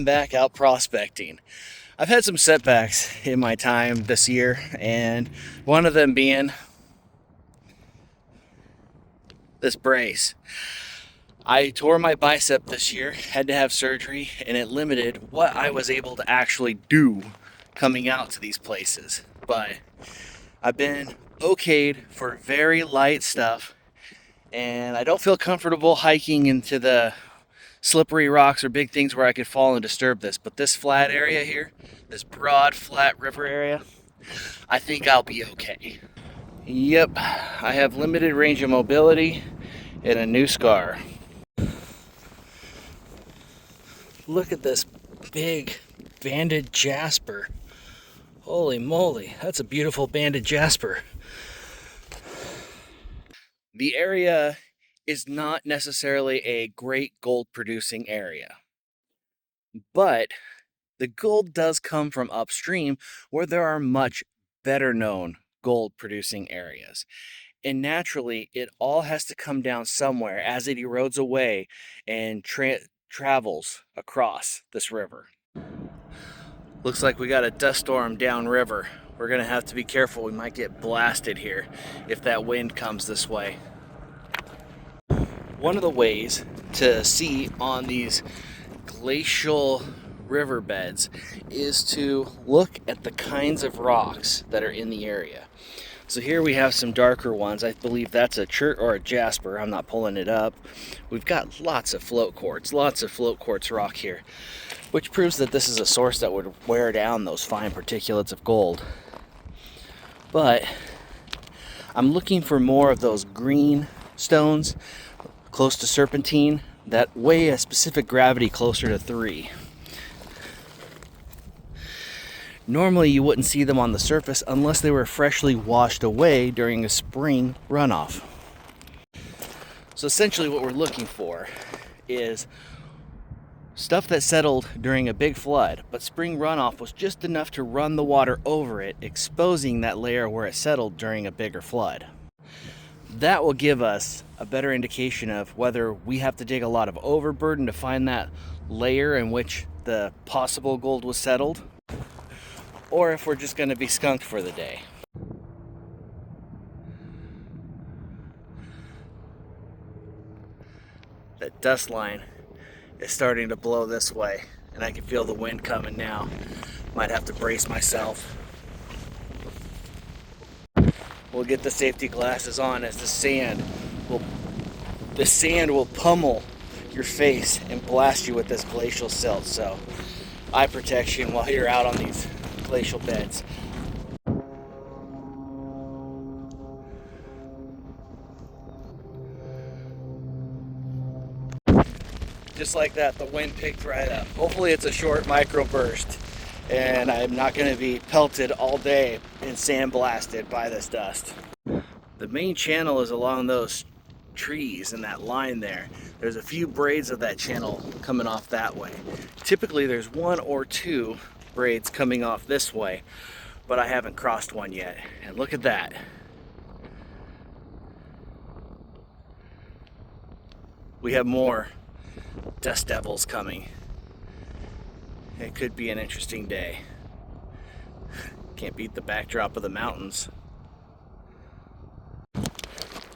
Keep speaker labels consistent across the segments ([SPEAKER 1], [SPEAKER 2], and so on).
[SPEAKER 1] I'm back out prospecting. I've had some setbacks in my time this year, and one of them being this brace. I tore my bicep this year, had to have surgery, and it limited what I was able to actually do coming out to these places. But I've been okayed for very light stuff, and I don't feel comfortable hiking into the slippery rocks or big things where I could fall and disturb this. But this flat area here, this broad, flat river area, I think I'll be okay. Yep, I have limited range of mobility and a new scar. Look at this big banded jasper. Holy moly, that's a beautiful banded jasper. The area is not necessarily a great gold producing area, but the gold does come from upstream where there are much better known gold producing areas. And naturally, it all has to come down somewhere as it erodes away and travels across this river. Looks like we got a dust storm downriver. We're gonna have to be careful. We might get blasted here if that wind comes this way. One of the ways to see on these glacial riverbeds is to look at the kinds of rocks that are in the area. So here we have some darker ones. I believe that's a chert or a jasper. I'm not pulling it up. We've got lots of float quartz rock here, which proves that this is a source that would wear down those fine particulates of gold. But I'm looking for more of those green stones close to serpentine that weigh a specific gravity closer to 3. Normally you wouldn't see them on the surface unless they were freshly washed away during a spring runoff. So essentially what we're looking for is stuff that settled during a big flood, but spring runoff was just enough to run the water over it, exposing that layer where it settled during a bigger flood. That will give us a better indication of whether we have to dig a lot of overburden to find that layer in which the possible gold was settled, or if we're just going to be skunked for the day. That dust line is starting to blow this way, and I can feel the wind coming now. Might have to brace myself. We'll get the safety glasses on as the sand will pummel your face and blast you with this glacial silt. So eye protection while you're out on these glacial beds. Just like that, the wind picked right up. Hopefully it's a short microburst and I'm not going to be pelted all day and sandblasted by this dust. The main channel is along those trees and that line there. There's a few braids of that channel coming off that way. Typically there's 1 or 2 braids coming off this way, but I haven't crossed one yet. And look at that. We have more dust devils coming. It could be an interesting day. Can't beat the backdrop of the mountains.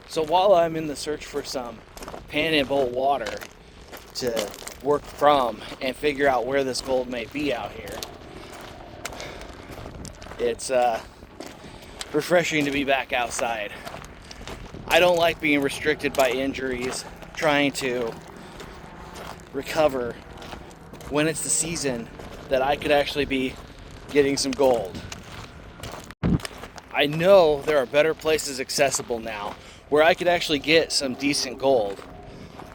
[SPEAKER 1] So while I'm in the search for some panhandle water to work from and figure out where this gold may be out here, it's refreshing to be back outside. I don't like being restricted by injuries, trying to recover when it's the season that I could actually be getting some gold. I know there are better places accessible now where I could actually get some decent gold,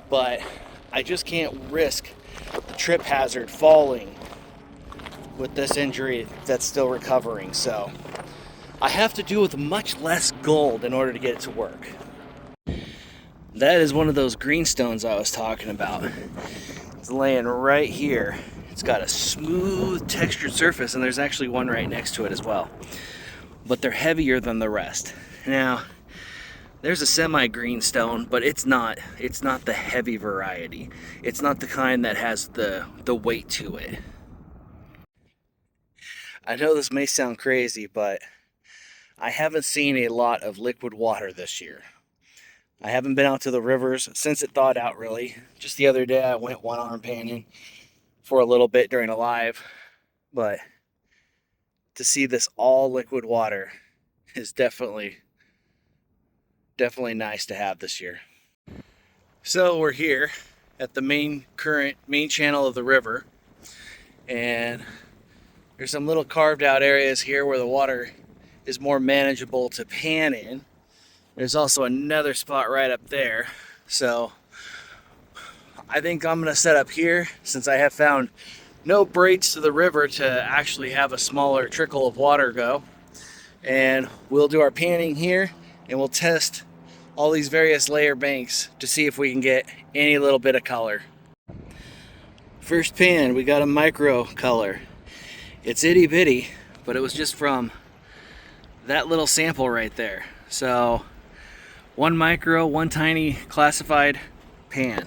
[SPEAKER 1] but I just can't risk the trip hazard falling with this injury that's still recovering. So I have to do with much less gold in order to get it to work. That is one of those greenstones I was talking about. It's laying right here. It's got a smooth textured surface, and there's actually one right next to it as well. But they're heavier than the rest. Now, There's a semi-green stone, but it's not the heavy variety. It's not the kind that has the weight to it. I know this may sound crazy, but I haven't seen a lot of liquid water this year. I haven't been out to the rivers since it thawed out, really. Just the other day I went one-arm panning for a little bit during a live, but to see this all liquid water is definitely nice to have this year. So we're here at the main channel of the river, and there's some little carved out areas here where the water is more manageable to pan in. There's also another spot right up there. So I think I'm gonna set up here, since I have found no breaks to the river to actually have a smaller trickle of water go. And we'll do our panning here, and we'll test all these various layer banks to see if we can get any little bit of color. First pan, we got a micro color. It's itty bitty, but it was just from that little sample right there. So one micro, one tiny classified pan.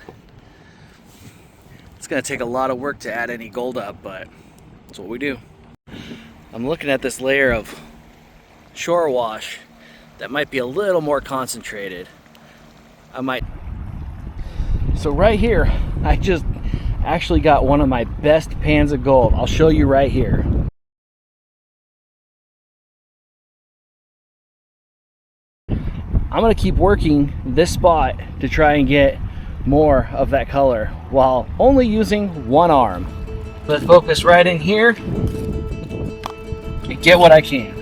[SPEAKER 1] It's gonna take a lot of work to add any gold up, but that's what we do. I'm looking at this layer of shore wash that might be a little more concentrated. So right here, I just actually got one of my best pans of gold. I'll show you right here. I'm gonna keep working this spot to try and get more of that color while only using one arm. Let's focus right in here and get what I can.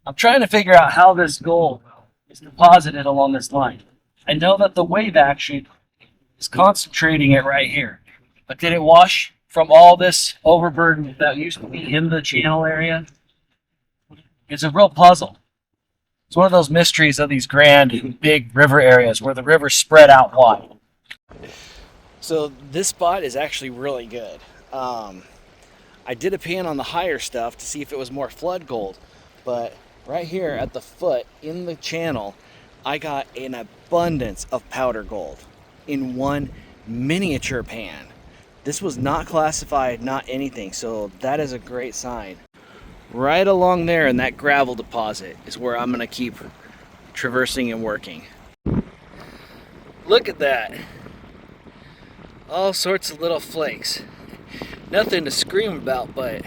[SPEAKER 1] I'm trying to figure out how this gold is deposited along this line. I know that the wave action is concentrating it right here, but did it wash from all this overburden that used to be in the channel area? It's a real puzzle. It's one of those mysteries of these grand, big river areas where the rivers spread out wide. So this spot is actually really good. I did a pan on the higher stuff to see if it was more flood gold, but right here at the foot in the channel, I got an abundance of powder gold in one miniature pan. This was not classified, not anything, so that is a great sign. Right along there in that gravel deposit is where I'm gonna keep traversing and working. Look at that. All sorts of little flakes. Nothing to scream about, but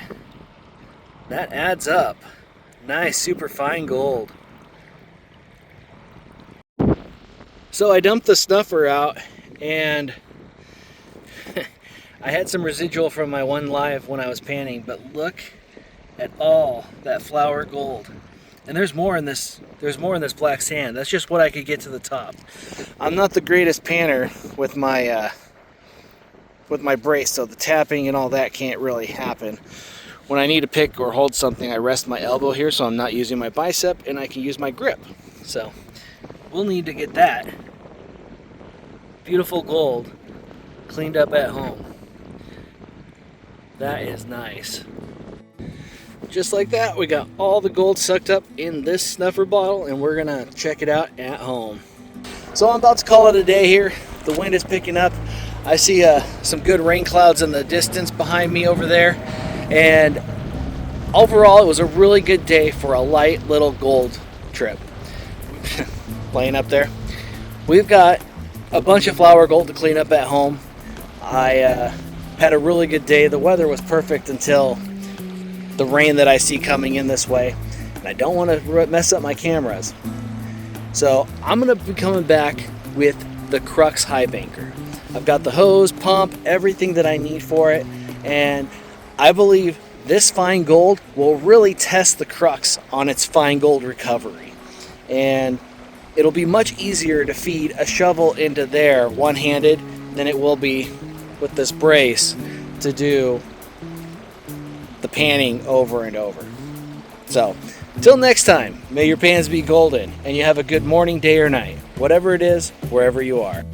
[SPEAKER 1] that adds up. Nice, super fine gold. So I dumped the snuffer out, and I had some residual from my one live when I was panning, but look at all that flower gold. And there's more in this black sand. That's just what I could get to the top. I'm not the greatest panner with my brace, so the tapping and all that can't really happen. When I need to pick or hold something, I rest my elbow here so I'm not using my bicep, and I can use my grip. So we'll need to get that beautiful gold cleaned up at home. That is nice. Just like that, we got all the gold sucked up in this snuffer bottle, and we're gonna check it out at home. So I'm about to call it a day here. The wind is picking up. I see some good rain clouds in the distance behind me over there. And overall, it was a really good day for a light little gold trip. Playing up there. We've got a bunch of flower gold to clean up at home. I had a really good day. The weather was perfect until the rain that I see coming in this way. And I don't want to mess up my cameras. So I'm going to be coming back with the Crux High banker. I've got the hose, pump, everything that I need for it. And I believe this fine gold will really test the Crux on its fine gold recovery. And it'll be much easier to feed a shovel into there one-handed than it will be with this brace to do the panning over and over. So, till next time, may your pans be golden and you have a good morning, day, or night, whatever it is, wherever you are.